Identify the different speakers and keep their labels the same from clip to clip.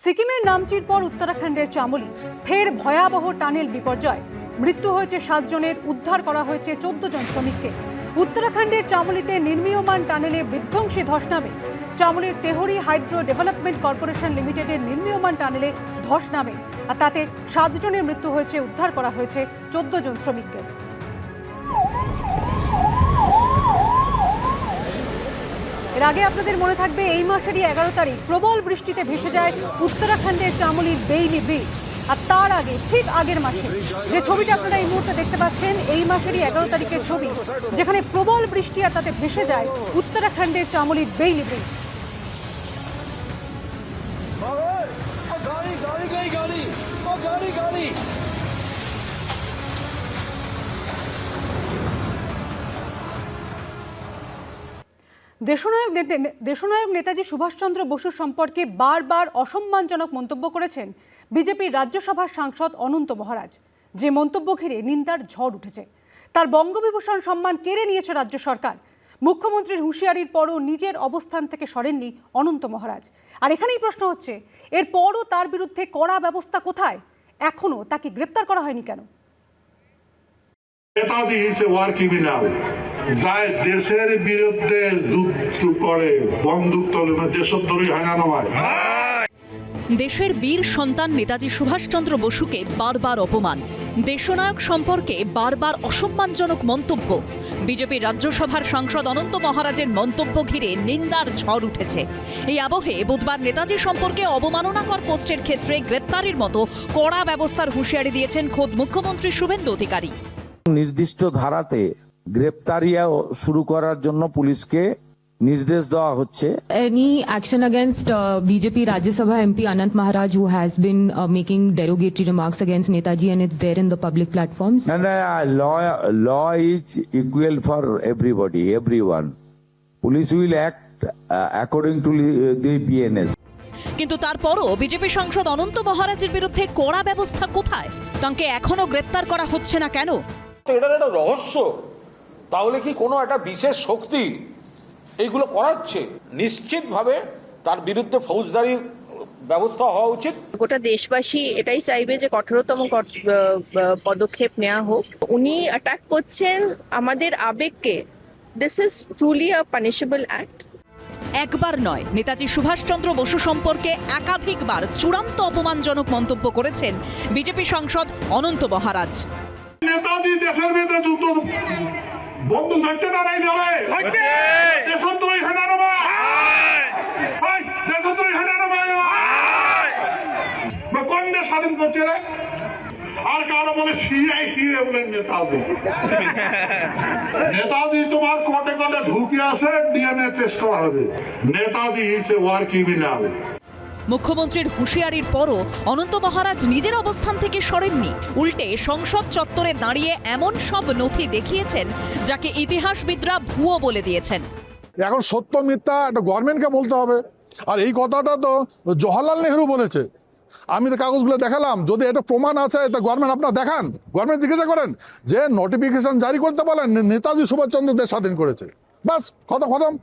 Speaker 1: সিকিমের নামচির পর উত্তরাখণ্ডের চামোলি ফের ভয়াবহ টানেল বিপর্যয়। মৃত্যু হয়েছে 7 জনের, উদ্ধার করা হয়েছে 14 জন শ্রমিককে। উত্তরাখণ্ডের চামোলিতে নির্মীয়মান টানেলে বিধ্বংসী ধস নামে। চামোলির তেহরি হাইড্রো ডেভেলপমেন্ট কর্পোরেশন লিমিটেডের নির্মীয়মান টানেলে ধস নামে, আর তাতে 7 জনের মৃত্যু হয়েছে, উদ্ধার করা হয়েছে 14 জন শ্রমিককে। এর আগে আপনাদের মনে থাকবে এই মাসেরই 11 তারিখ প্রবল বৃষ্টিতে ভেসে যায় উত্তরাখণ্ডের চামোলির বেইলি ব্রিজ। আর তার আগে ঠিক আগের মাসে যে ছবিটা আপনারা এই মুহূর্তে দেখতে পাচ্ছেন, এই মাসেরই 11 তারিখের ছবি, যেখানে প্রবল বৃষ্টি আর তাতে ভেসে যায় উত্তরাখণ্ডের চামোলির বেইলি ব্রিজ। দেশনায়ক নেতাজি সুভাষচন্দ্র বসুর সম্পর্কে বারবার অসম্মানজনক মন্তব্য করেছেন বিজেপির রাজ্যসভার সাংসদ অনন্ত মহারাজ। যে মন্তব্য ঘিরে নিন্দার ঝড় উঠেছে। তার বঙ্গবিভূষণ সম্মান কেড়ে নিয়েছে রাজ্য সরকার। মুখ্যমন্ত্রীর হুঁশিয়ারির পরও নিজের অবস্থান থেকে সরেননি অনন্ত মহারাজ। আর এখানেই প্রশ্ন হচ্ছে, এরপরও তার বিরুদ্ধে কড়া ব্যবস্থা কোথায়? এখনো তাকে গ্রেপ্তার করা হয়নি কেন?
Speaker 2: Netaji is a war criminal. যায় দেশের বিরুদ্ধে যুদ্ধ করে, বন্দুক তোলে না, দেশদ্রোহী হয় না নয়।
Speaker 3: দেশের বীর সন্তান নেতাজি সুভাষচন্দ্র বসুকে বারবার অপমান, দেশনায়ক সম্পর্কে বারবার অসম্মানজনক মন্তব্য। বিজেপির রাজ্যসভার সাংসদ অনন্ত মহারাজের মন্তব্য ঘিরে নিন্দার ঝড় উঠেছে। এই আবহে বুধবার নেতাজি সম্পর্কে অবমাননাকর পোস্টের ক্ষেত্রে গ্রেপ্তারের মতো কড়া ব্যবস্থার হুঁশিয়ারি দিয়েছেন খোদ মুখ্যমন্ত্রী শুভেন্দু অধিকারী।
Speaker 4: নির্দিষ্ট ধারাতে গ্রেপ্তারিয়া শুরু করার জন্য পুলিশকে নির্দেশ দেওয়া হচ্ছে।
Speaker 5: Any action against BJP Rajya Sabha MP Anant Maharaj, who has been making derogatory remarks against Netaji, and it's there in the public platforms?
Speaker 4: And law is equal for everybody, everyone. Police will act according to the BNS.
Speaker 3: কিন্তু তারপরও BJP সাংসদ অনন্ত মহারাজের বিরুদ্ধে কড়া ব্যবস্থা কোথায়? তাকে এখনো গ্রেপ্তার করা হচ্ছে না কেন?
Speaker 6: এটার একটা রহস্য। তাহলে কি কোনো একটা বিশেষ শক্তি এইগুলো করাচ্ছে? নিশ্চিতভাবে তার বিরুদ্ধে ফৌজদারি ব্যবস্থা হওয়া উচিত।
Speaker 7: গোটা দেশবাসী এটাই চাইবে যে কঠোরতম পদক্ষেপ নেওয়া হোক। উনি অ্যাটাক করছেন আমাদের আবেগকে। This is truly a punishable act.
Speaker 3: একবার নয়, নেতাজি সুভাষচন্দ্র বসু সম্পর্কে একাধিকবার চূড়ান্ত অপমানজনক মন্তব্য করেছেন বিজেপি সাংসদ অনন্ত মহারাজ।
Speaker 2: নেতাজি দেশের বিরুদ্ধে যুদ্ধ, বন্দুক ধরছে না, নাই যাবে দেশদ্রোহী হয় না নয়, দেশদ্রোহী হয় না নয়। কোন দেশ স্বাধীন করছে রে? আর কারো বলে সিআইসি রে বলে নেতাজি। নেতাজি তোমার কোটে কোটে ঢুকে আছে, ডিএনএ টেস্ট করা হবে। Netaji is a war criminal.
Speaker 3: মুখ্যমন্ত্রীর হুঁশিয়ারির পরও অনন্ত মহারাজ নিজের অবস্থান থেকে সরেননি। উল্টে সংসদ চত্বরে দাঁড়িয়ে এমন সব নথি দেখিয়েছেন যাকে ইতিহাসবিদরা ভুয়ো বলে দিয়েছেন।
Speaker 8: এখন সত্য মিথ্যা একটা গভর্নমেন্টকে বলতে হবে। আর এই কথাটা তো জওহরলাল নেহরু বলেছে। আমি তো কাগজগুলো দেখালাম, যদি এটা প্রমাণ আছে তা গভর্নমেন্ট আপনারা দেখান, গভর্নমেন্ট জিজ্ঞাসা করেন যে নোটিফিকেশন জারি করতে বলেন নেতাজি সুভাষচন্দ্র দেশ স্বাধীন করেছে, বাস কথা খতম।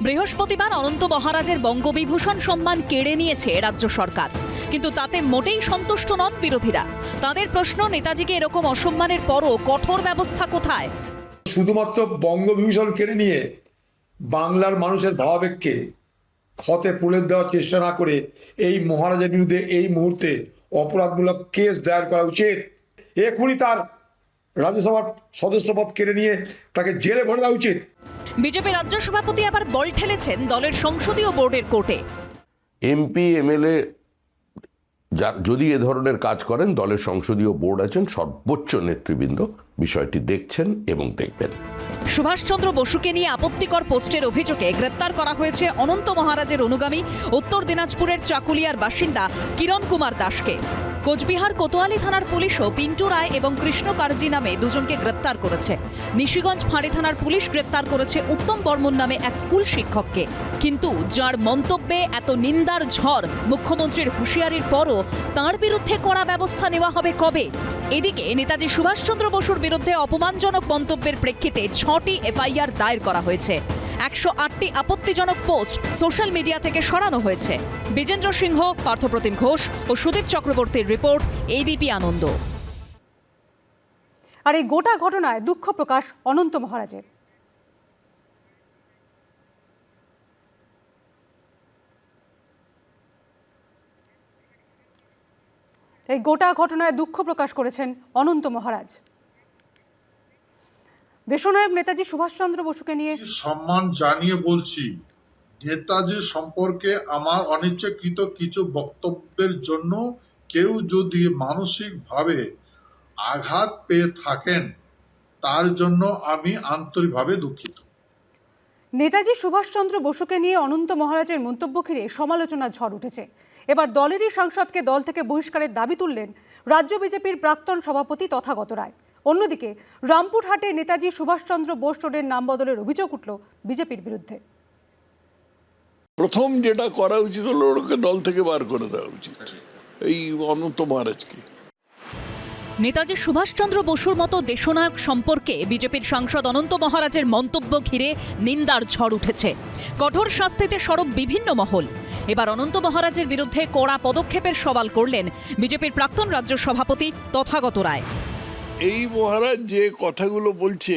Speaker 3: বৃহস্পতিবার অনন্ত মহারাজের বঙ্গবিভূষণ সম্মান কেড়ে নিয়েছে রাজ্য সরকার, কিন্তু তাতে মোটেই সন্তুষ্ট নন বিরোধীরা। তাদের প্রশ্ন, নেতাজিকে এরকম অসম্মানের পরও কঠোর ব্যবস্থা কোথায়?
Speaker 9: শুধুমাত্র বঙ্গবিভূষণ কেড়ে নিয়ে বাংলার মানুষের ভাবাবেগকে ক্ষতে পুলে দেওয়ার চেষ্টা না করে এই মহারাজের বিরুদ্ধে এই মুহূর্তে অপরাধমূলক কেস দায়ের করা উচিত। এখনই তার রাজ্যসভার সদস্যপদ কেড়ে নিয়ে তাকে জেলে ভরে দেওয়া উচিত।
Speaker 3: বিজেপি রাজ্য সভাপতি আবার বল ঠেলেছেন দলের সংসদীয় বোর্ডের কোর্টে।
Speaker 10: এমপি এমএলএ যদি এ ধরনের কাজ করেন, দলের সংসদীয় বোর্ড আছেন, সর্বোচ্চ নেতৃবৃন্দ বিষয়টি দেখছেন এবং দেখবেন।
Speaker 3: সুভাষচন্দ্র বসুকে নিয়ে আপত্তিকর পোস্টের অভিযোগে গ্রেপ্তার করা হয়েছে অনন্ত মহারাজের অনুগামী উত্তর দিনাজপুরের চাকুলিয়ার বাসিন্দা কিরণ কুমার দাসকে। কোচবিহার কোতোয়ালি থানার পুলিশও পিন্টু রায় এবং কৃষ্ণ কার্জি নামে দুজনকে গ্রেপ্তার করেছে। নিশিগঞ্জ ফাঁড়ি থানার পুলিশ গ্রেপ্তার করেছে উত্তম বর্মন নামে এক স্কুল শিক্ষককে। কিন্তু যার মন্তব্যে এত নিন্দার ঝড়, মুখ্যমন্ত্রীর হুঁশিয়ারির পরও তাঁর বিরুদ্ধে কড়া ব্যবস্থা নেওয়া হবে কবে? এদিকে নেতাজি সুভাষচন্দ্র বসুর বিরুদ্ধে অপমানজনক মন্তব্যের প্রেক্ষিতে 6টি এফআইআর দায়ের করা হয়েছে। 108টি আপত্তিজনক পোস্ট সোশ্যাল মিডিয়া থেকে সরানো হয়েছে। বিজেন্দ্র সিংহ, পার্থপ্রতিম ঘোষ ও সুদীপ চক্রবর্তীর রিপোর্ট, এবিপি আনন্দ।
Speaker 1: আর এই গোটা ঘটনায় দুঃখ প্রকাশ অনন্ত মহারাজের। এই গোটা ঘটনায় দুঃখ প্রকাশ করেছেন অনন্ত মহারাজ। দেশনায়ক নেতাজি সুভাষচন্দ্র বসুকে নিয়ে
Speaker 2: সম্মান জানিয়ে বলছি, নেতাজি সম্পর্কে আমার অনিচ্ছাকৃত কিছু বক্তব্যের জন্য কেউ যদি মানসিকভাবে আঘাত পেয়ে থাকেন তার জন্য আমি আন্তরিকভাবে দুঃখিত।
Speaker 1: নেতাজি সুভাষচন্দ্র বসুকে নিয়ে অনন্ত মহারাজের মন্তব্য ঘিরে সমালোচনার ঝড় উঠেছে। এবার দলেরই সাংসদকে দল থেকে বহিষ্কারের দাবি তুললেন রাজ্য বিজেপির প্রাক্তন সভাপতি তথাগত রায়। অন্যদিকে রামপুরহাটে নেতাজি সুভাষচন্দ্র বোস রোডের নাম বদলের অভিযোগ উঠল বিজেপির বিরুদ্ধে।
Speaker 11: প্রথম যেটা করা উচিত হলো ওকে দল থেকে বার করে দেওয়া উচিত, এই অনন্ত মহারাজকে।
Speaker 3: নেতাজি সুভাষচন্দ্র বসুর মতো দেশনায়ক সম্পর্কে বিজেপির সাংসদ অনন্ত মহারাজের মন্তব্য ঘিরে নিন্দার ঝড় উঠেছে। কঠোর শাস্তিতে সরব বিভিন্ন মহল। এবার অনন্ত মহারাজের বিরুদ্ধে কড়া পদক্ষেপের সওয়াল করলেন বিজেপির প্রাক্তন রাজ্য সভাপতি তথাগত রায়।
Speaker 11: এই মহারাজ যে কথাগুলো বলছে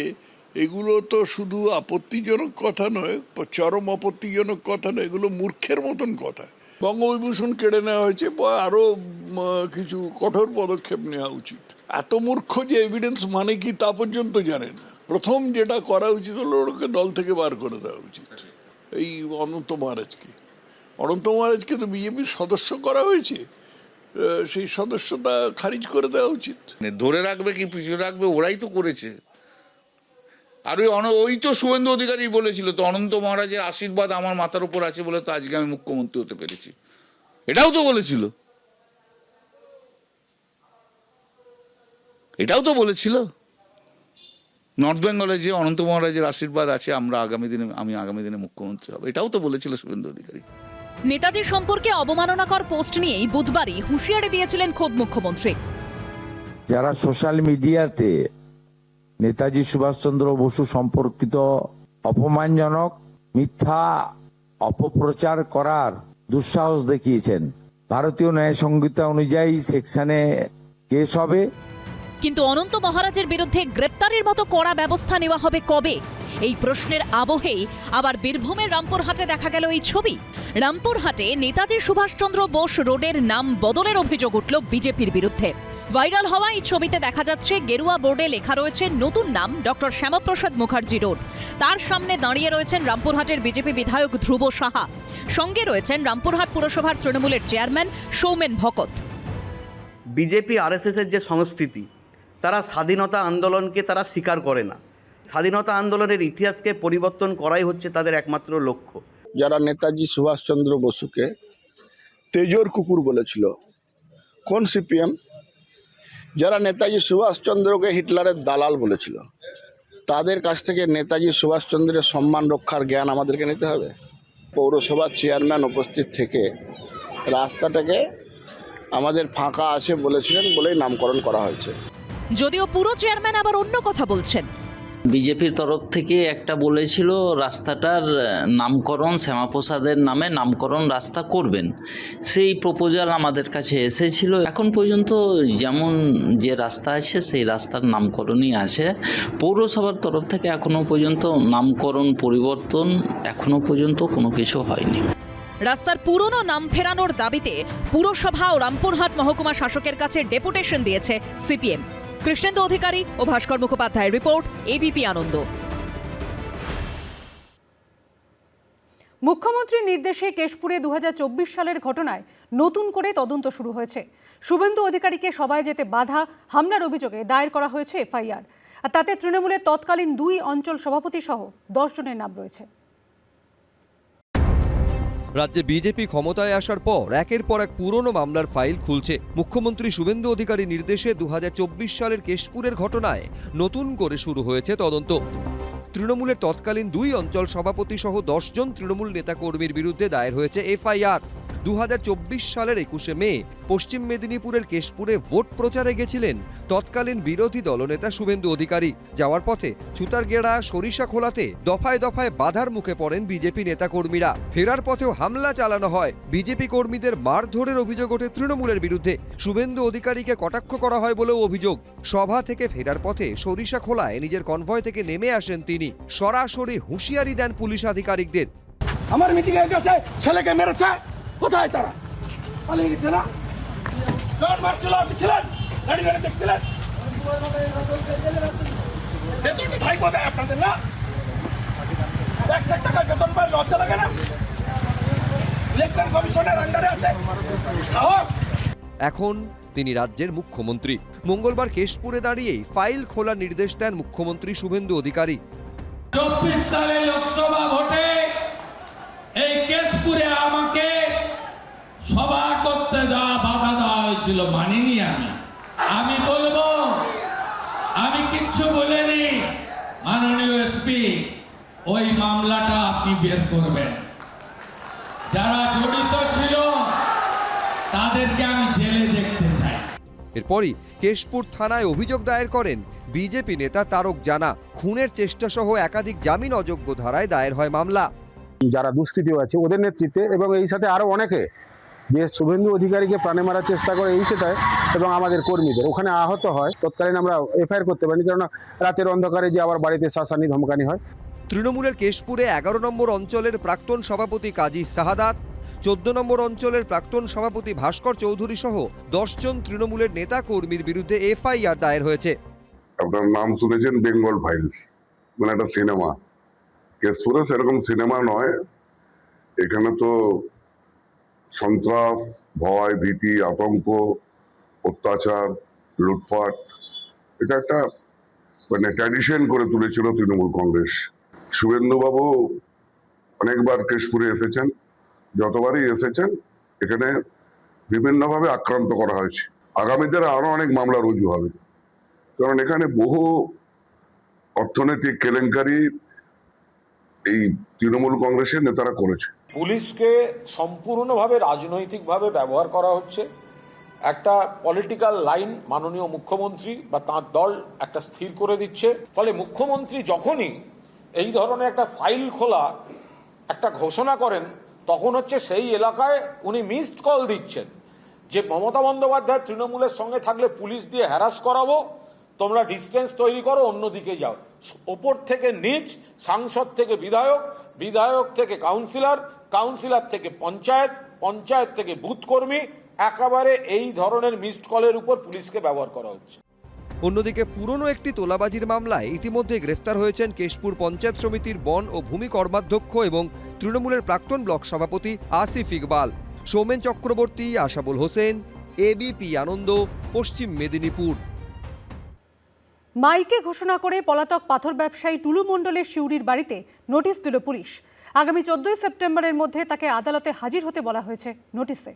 Speaker 11: এগুলো তো শুধু আপত্তিজনক কথা নয়, চরম আপত্তিজনক কথা নয়, এগুলো মূর্খের মতন কথা। বঙ্গবিভূষণ কেড়ে নেওয়া হয়েছে, আরো কিছু কঠোর পদক্ষেপ নেওয়া উচিত। এত মূর্খ যে এভিডেন্স মানে কি তা পর্যন্ত জানে না। প্রথম যেটা করা উচিত হলো ওকে দল থেকে বার করে দেওয়া উচিত, এই অনন্ত মহারাজকে। অনন্ত মহারাজকে তো বিজেপির সদস্য করা হয়েছে, সেই সদস্যতা খারিজ করে দেওয়া উচিত।
Speaker 12: ধরে রাখবে কি পিছিয়ে রাখবে, ওরাই তো করেছে। আর ওই তো শুভেন্দু অধিকারী বলেছিল তো, অনন্ত মহারাজের আশীর্বাদ আমার মাথার উপর আছে বলে তো আজকে আমি মুখ্যমন্ত্রী হতে পেরেছি, এটাও তো বলেছিল। এটাও তো বলেছিল নর্থ বেঙ্গলে যে অনন্ত মহারাজের আশীর্বাদ আছে, আমি আগামী দিনে মুখ্যমন্ত্রী হব, এটাও তো বলেছিল শুভেন্দু অধিকারী।
Speaker 3: নেতাজি সম্পর্কে অবমাননাকর পোস্ট নিয়েই বুধবারই হুঁশিয়ারি দিয়েছিলেন খোদ মুখ্যমন্ত্রী।
Speaker 4: যারা সোশ্যাল মিডিয়াতে নেতাজি সুভাষচন্দ্র বসু সম্পর্কিত অপমানজনক মিথ্যা অপপ্রচার করার দুঃসাহস দেখিয়েছেন, ভারতীয় ন্যায় সংহিতা অনুযায়ী সেকশনে কেস হবে।
Speaker 3: কিন্তু অনন্ত মহারাজের বিরুদ্ধে গ্রেপ্তারের মতো কড়া ব্যবস্থা নেওয়া হবে কবে? এই প্রশ্নের আবহেই আবার বীরভূমের রামপুরহাটে দেখা গেল এই ছবি। রামপুরহাটে নেতাজি সুভাষচন্দ্র বোস রোডের নাম বদলের অভিযোগ উঠল বিজেপির বিরুদ্ধে। ভাইরাল হওয়া এই ছবিতে দেখা যাচ্ছে গেরুয়া বোর্ডে লেখা রয়েছে নতুন নাম ডক্টর শ্যামাপ্রসাদ মুখার্জি রোড। তার সামনে দাঁড়িয়ে রয়েছেন রামপুরহাটের বিজেপি বিধায়ক ধ্রুব সাহা, সঙ্গে রয়েছেন রামপুরহাট পুরসভার তৃণমূলের চেয়ারম্যান সৌমেন ভকত।
Speaker 13: বিজেপি আরএসএস এর যে সংস্কৃতি, তারা স্বাধীনতা আন্দোলনকে তারা স্বীকার করে না। স্বাধীনতা আন্দোলনের ইতিহাসকে পরিবর্তন করাই হচ্ছে তাদের একমাত্র লক্ষ্য।
Speaker 14: যারা নেতাজি সুভাষচন্দ্র বসুকে তেজোর কুকুর বলেছিল, কোন সিপিএম? যারা নেতাজি সুভাষচন্দ্রকে হিটলারের দালাল বলেছিল, তাদের কাছ থেকে নেতাজি সুভাষচন্দ্রের সম্মান রক্ষার জ্ঞান আমাদেরকে নিতে হবে। পৌরসভার চেয়ারম্যান উপস্থিত থেকে রাস্তাটাকে আমাদের ফাঁকা আছে বলেছিলেন বলেই নামকরণ করা হয়েছে।
Speaker 3: যদিও পুরো চেয়ারম্যান আবার অন্য কথা বলছেন।
Speaker 15: বিজেপির তরফ থেকে একটা বলেছিল রাস্তাটার নামকরণ শ্যামাপ্রসাদের নামে নামকরণ রাস্তা করবেন, সেই প্রপোজাল আমাদের কাছে এসেছিল। এখন পর্যন্ত যেমন যে রাস্তা আছে সেই রাস্তার নামকরণই আছে। পৌরসভার তরফ থেকে এখনো পর্যন্ত নামকরণ পরিবর্তন এখনো পর্যন্ত কোনো কিছু হয়নি।
Speaker 3: রাস্তার পুরনো নাম ফেরানোর দাবিতে পুরসভা ও রামপুরহাট মহকুমা শাসকের কাছে ডেপুটেশন দিয়েছে সিপিএম। কৃষ্ণেন্দু অধিকারী ও ভাস্কর মুখোপাধ্যায়ের রিপোর্ট, এবিপি আনন্দ।
Speaker 1: মুখ্যমন্ত্রীর নির্দেশে কেশপুরে 2024 সালের ঘটনায় নতুন করে তদন্ত শুরু হয়েছে। শুভেন্দু অধিকারীকে সভায় যেতে বাধা, হামলার অভিযোগে দায়ের করা হয়েছে এফআইআর। আর তাতে তৃণমূলের তৎকালীন 2 অঞ্চল সভাপতি সহ 10 জনের নাম রয়েছে।
Speaker 16: রাজ্যে বিজেপি ক্ষমতায় আসার পর একের পর এক পুরনো মামলার ফাইল খুলছে। মুখ্যমন্ত্রী শুভেন্দু অধিকারী নির্দেশে 2024 সালের কেশপুরের ঘটনায় নতুন করে শুরু হয়েছে তদন্ত। তৃণমূলের তৎকালীন 2 অঞ্চল সভাপতি সহ 10 জন তৃণমূল নেতাকর্মীর বিরুদ্ধে দায়ের হয়েছে এফআইআর। 2024 সালের 21শে মে পশ্চিম মেদিনীপুরের কেশপুরে ভোট প্রচারে গেছিলেন তৎকালীন বিরোধী দলনেতা শুভেন্দু অধিকারী। যাওয়ার পথে ছুতারগেড়া সরিষাখোলাতে দফায় দফায় বাধার মুখে পড়েন বিজেপি নেতাকর্মীরা। ফেরার পথেও হামলা চালানো হয়। বিজেপি কর্মীদের মারধরের অভিযোগ ওঠে তৃণমূলের বিরুদ্ধে। শুভেন্দু অধিকারীকে কটাক্ষ করা হয় বলেও অভিযোগ। সভা থেকে ফেরার পথে সরিষাখোলায় নিজের কনভয় থেকে নেমে আসেন তিনি। সরাসরি হুঁশিয়ারি দেন পুলিশ আধিকারিকদের।
Speaker 17: আমার মিটিং এ গেছে, ছেলেকে মেরেছে, কোথায় তারা? পালিয়ে গেছে না? জন মারছিল, আপনি ছিলেন, দাঁড়িয়ে দাঁড়িয়ে দেখছিলেন। বেতন ভাই কোথায় আপনাদের? না 1 টাকা বেতন পায়, লজ্জা লাগে না? ইলেকশন কমিশনের আন্ডারে আছে সাহস।
Speaker 16: এখন তিনি রাজ্যের মুখ্যমন্ত্রী। মঙ্গলবার কেশপুরে দাঁড়িয়েই ফাইল খোলার নির্দেশ দেন মুখ্যমন্ত্রী শুভেন্দু অধিকারী।
Speaker 17: 24 সালে লোকসভা ভোটে এই কেশপুরে আমাকে সভা করতে যাওয়া বাধা দেওয়া হয়েছিল, মানিনি। আমি বলবো, আমি কিচ্ছু বলিনি। মাননীয় এসপি, ওই মামলাটা আপনি বের করবেন। যারা জড়িত ছিল তাদেরকে আমি জেলে দেখতে চাই।
Speaker 16: এরপরই কেশপুর থানায় অভিযোগ দায়ের করেন বিজেপি নেতা তারক জানা। খুনের চেষ্টা সহ একাধিক জামিন অযোগ্য ধারায় দায়ের হয় মামলা।
Speaker 18: যারা দুষ্কৃতী আছে ওদের নেতৃত্বে এবং এই সাথে আরো অনেকে যে শুভেন্দু অধিকারীকে প্রাণে মারার চেষ্টা করে এই সেটাই, এবং আমাদের কর্মীদের ওখানে আহত হয়, তৎকালীন আমরা এফআইআর করতে পারিনি, কারণ রাতের অন্ধকারে যে আবার বাড়িতে শাসানি ধমকানি হয়।
Speaker 16: তৃণমূলের কেশপুরে 11 নম্বর অঞ্চলের প্রাক্তন সভাপতি কাজী শাহাদাত, 14 নম্বর অঞ্চলের প্রাক্তন সভাপতি ভাস্কর চৌধুরী সহ 10 জন তৃণমূলের নেতা কর্মীর বিরুদ্ধে এফআইআর দায়ের হয়েছে।
Speaker 2: আপনার নাম শুনেছেন বেঙ্গল ফাইলস, মানে একটা সিনেমা। কেশপুরে সেরকম সিনেমা নয়, এখানে তো সন্ত্রাস, ভয়, ভীতি, আতঙ্ক, অত্যাচার, লুটপাট, এটা একটা মানে ট্র্যাডিশন করে তুলেছিল তৃণমূল কংগ্রেস। শুভেন্দুবাবু অনেকবার কেশপুরে এসেছেন, যতবারই এসেছেন এখানে বিভিন্নভাবে আক্রান্ত করা হয়েছে। আগামী দিনে আরো অনেক মামলা রুজু হবে, কারণ এখানে বহু অর্থনৈতিক কেলেঙ্কারি এই তৃণমূল কংগ্রেসের নেতারা করেছে।
Speaker 6: পুলিশকে সম্পূর্ণভাবে রাজনৈতিকভাবে ব্যবহার করা হচ্ছে। একটা পলিটিক্যাল লাইন মাননীয় মুখ্যমন্ত্রী বা তাঁর দল একটা স্থির করে দিচ্ছে। ফলে মুখ্যমন্ত্রী যখনই এই ধরনের একটা ফাইল খোলা একটা ঘোষণা করেন, তখন হচ্ছে সেই এলাকায় উনি মিসড কল দিচ্ছেন যে মমতা বন্দ্যোপাধ্যায় তৃণমূলের সঙ্গে থাকলে পুলিশ দিয়ে হ্যারাস করাবো, তোমরা ডিস্টেন্স তৈরি করো, অন্যদিকে যাও। ওপর থেকে নিচ, সাংসদ থেকে বিধায়ক, বিধায়ক থেকে কাউন্সিলর, কাউন্সিলর থেকে পঞ্চায়েত, পঞ্চায়েত থেকে বুথ কর্মী, একেবারে এই ধরনের মিসড কলের উপর পুলিশকে ব্যবহার করা হচ্ছে।
Speaker 16: অন্যদিকে পুরনো একটি তোলাবাজির মামলায় ইতিমধ্যে গ্রেফতার হয়েছেন কেশপুর পঞ্চায়েত সমিতির বন ও ভূমি কর্মাধ্যক্ষ এবং তৃণমূলের প্রাক্তন ব্লক সভাপতি আসিফ ইকবাল। সৌমেন চক্রবর্তী, আশাবুল হোসেন, এবিপি আনন্দ, পশ্চিম মেদিনীপুর।
Speaker 1: মাইকে ঘোষণা করে পলাতক পাথর ব্যবসায়ী টুলু মণ্ডলের শিউরির বাড়িতে নোটিশ দিল পুলিশ। আগামী 14 সেপ্টেম্বরের মধ্যে তাকে আদালতে হাজির হতে বলা হয়েছে নোটিশে।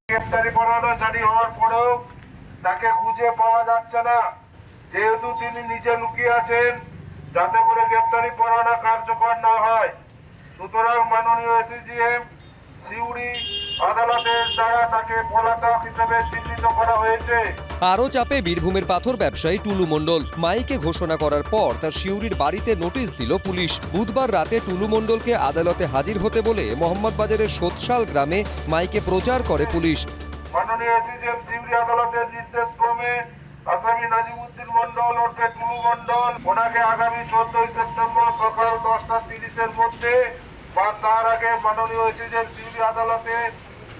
Speaker 2: গ্রেফতারি পরোয়ানা জারি হওয়ার পরেও তাকে খুঁজে পাওয়া যাচ্ছে না, যেহেতু তিনি নিজে লুকিয়ে আছেন, যাতে করে গ্রেফতারি পরোয়ানা কার্যকর না হয়। সুতরাং মাননীয় এসিজিএম সিউড়ি আদালতের দ্বারা তাকে পলাতক হিসেবে চিহ্নিত করা হয়েছে।
Speaker 16: আরও চাপে বীরভূমের পাথর ব্যবসায়ী টুলু মণ্ডল। মাইকে ঘোষণা করার পর তার শিউরির বাড়িতে নোটিশ দিল পুলিশ। বুধবার রাতে টুলু মণ্ডলকে আদালতে হাজির হতে বলে মোহাম্মদবাজারের সোতশাল গ্রামে মাইকে প্রচার করে পুলিশ।
Speaker 2: মাননীয় এসিজিএম সিউড়ি আদালতের নির্দেশ ক্রমে আসামি নাজিমুদ্দিন মণ্ডল ওরফে টুলু মণ্ডল, ওনাকে আগামী 14 সেপ্টেম্বর সকাল 10:30 মধ্যে বা তার আগে মাননীয় এসিজিএম সিউড়ি আদালতে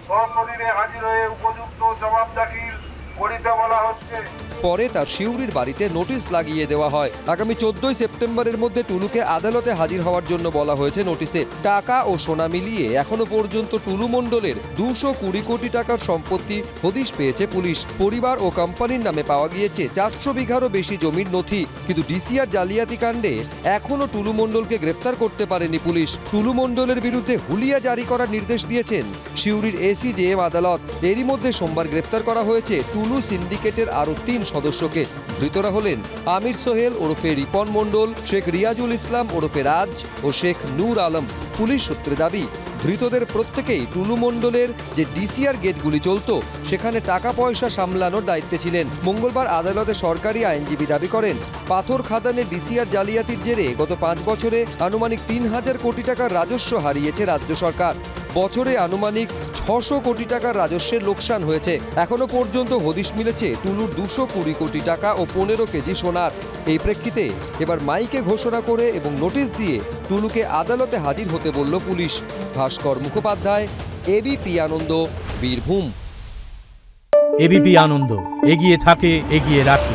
Speaker 2: সশরীরে হাজির হয়ে উপযুক্ত জবাব দাখিল করিতে বলা হচ্ছে।
Speaker 16: পরে তার শিউরির বাড়িতে নোটিশ লাগিয়ে দেওয়া হয়। আগামী 14 সেপ্টেম্বরের মধ্যে টুলুকে আদালতে হাজির হওয়ার জন্য বলা হয়েছে নোটিশে। টাকা ও সোনা মিলিয়ে এখনো পর্যন্ত টুলু মণ্ডলের 220 কোটি টাকার সম্পত্তি হদিশ পেয়েছে পুলিশ। পরিবার ও কোম্পানির নামে পাওয়া গিয়েছে 400 বিঘারও বেশি জমির নথি। কিন্তু ডিসিআর জালিয়াতি কাণ্ডে এখনো টুলু মণ্ডলকে গ্রেফতার করতে পারেনি পুলিশ। টুলু মণ্ডলের বিরুদ্ধে হুলিয়া জারি করার নির্দেশ দিয়েছেন শিউরির এসিজেএম আদালত। এরই মধ্যে সোমবার গ্রেফতার করা হয়েছে টুলু সিন্ডিকেটের আরও 3 সদস্যকে। ধৃতরা হলেন আমির সোহেল ওরফে রিপন মণ্ডল, শেখ রিয়াজুল ইসলাম ওরফে রাজ ও শেখ নূর আলম। পুলিশ সূত্রে দাবি ধৃতদের প্রত্যেকেই টুলু মণ্ডলের যে ডিসিআর গেটগুলি চলতো সেখানে টাকা পয়সা সামলানোর দায়িত্বে ছিলেন। মঙ্গলবার আদালতে সরকারি আইনজীবী দাবি করেন, পাথর খাদানে ডিসিআর জালিয়াতির জেরে গত 5 বছরে আনুমানিক 3,000 কোটি টাকার রাজস্ব হারিয়েছে রাজ্য সরকার। বছরে আনুমানিক 600 কোটি টাকার রাজস্বের লোকসান হয়েছে। এখনো পর্যন্ত হদিশ মিলেছে টুলুর 220 কোটি টাকা ও 15 কেজি সোনার। এই প্রেক্ষিতে এবার মাইকে ঘোষণা করে এবং নোটিশ দিয়ে টুলুকে আদালতে হাজির হতে বলল পুলিশ। ভাস্কর মুখোপাধ্যায়, এবিপি আনন্দ, বীরভূম।
Speaker 19: এবিপি আনন্দ, এগিয়ে থাকে, এগিয়ে রাখে।